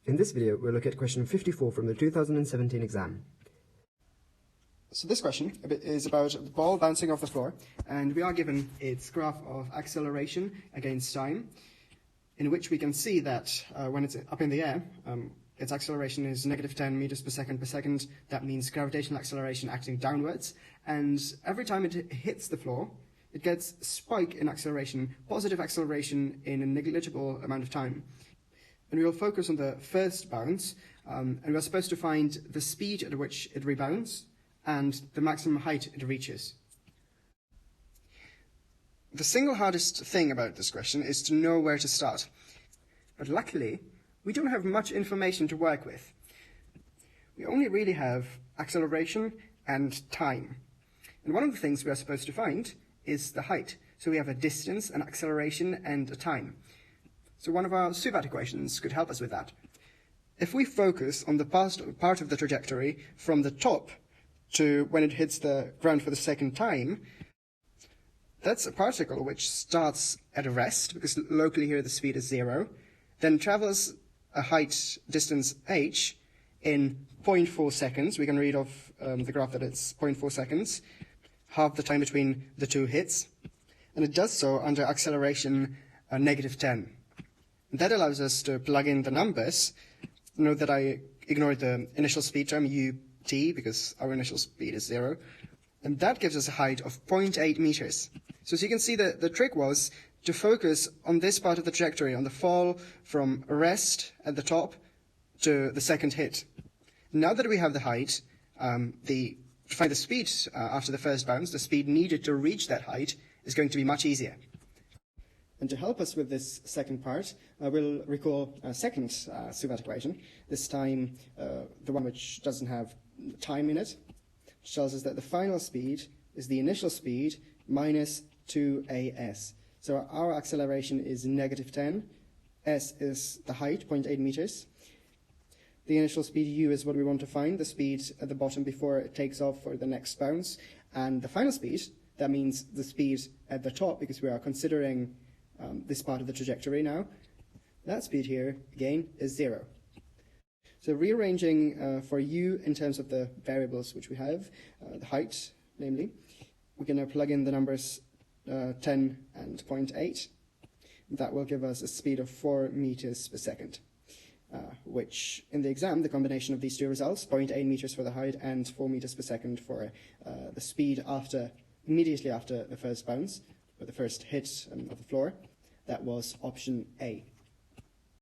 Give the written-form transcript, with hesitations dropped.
In this video, we'll look at question 54 from the 2017 exam. So this question is about the ball bouncing off the floor, and we are given its graph of acceleration against time, in which we can see that when it's up in the air, its acceleration is negative 10 meters per second. That means gravitational acceleration acting downwards, and every time it hits the floor, it gets a spike in acceleration, positive acceleration in a negligible amount of time. And we will focus on the first bounce, and we are supposed to find the speed at which it rebounds and the maximum height it reaches. The single hardest thing about this question is to know where to start. But luckily, we don't have much information to work with. We only really have acceleration and time. And one of the things we are supposed to find is the height. So we have a distance, an acceleration, and a time. So one of our Suvat equations could help us with that. If we focus on the part of the trajectory from the top to when it hits the ground for the second time, that's a particle which starts at a rest, because locally here the speed is 0, then travels a height distance h in 0.4 seconds. We can read off the graph that it's 0.4 seconds, half the time between the two hits, and it does so under acceleration negative 10. That allows us to plug in the numbers. Note that I ignored the initial speed term, ut, because our initial speed is 0. And that gives us a height of 0.8 meters. So as you can see, the trick was to focus on this part of the trajectory, on the fall from rest at the top to the second hit. Now that we have the height, to find the speed after the first bounce, the speed needed to reach that height is going to be much easier. And to help us with this second part, we'll recall a second Suvat equation, this time the one which doesn't have time in it, which tells us that the final speed is the initial speed minus 2as. So our acceleration is negative 10, s is the height, 0.8 meters. The initial speed, u, is what we want to find, the speed at the bottom before it takes off for the next bounce. And the final speed, that means the speed at the top, because we are considering this part of the trajectory now, that speed here, again, is 0. So rearranging for u in terms of the variables which we have, the height, namely, we can now plug in the numbers 10 and 0.8. That will give us a speed of 4 meters per second, which in the exam, the combination of these two results, 0.8 meters for the height and 4 meters per second for the speed immediately after the first bounce, or the first hit of the floor, that was option A.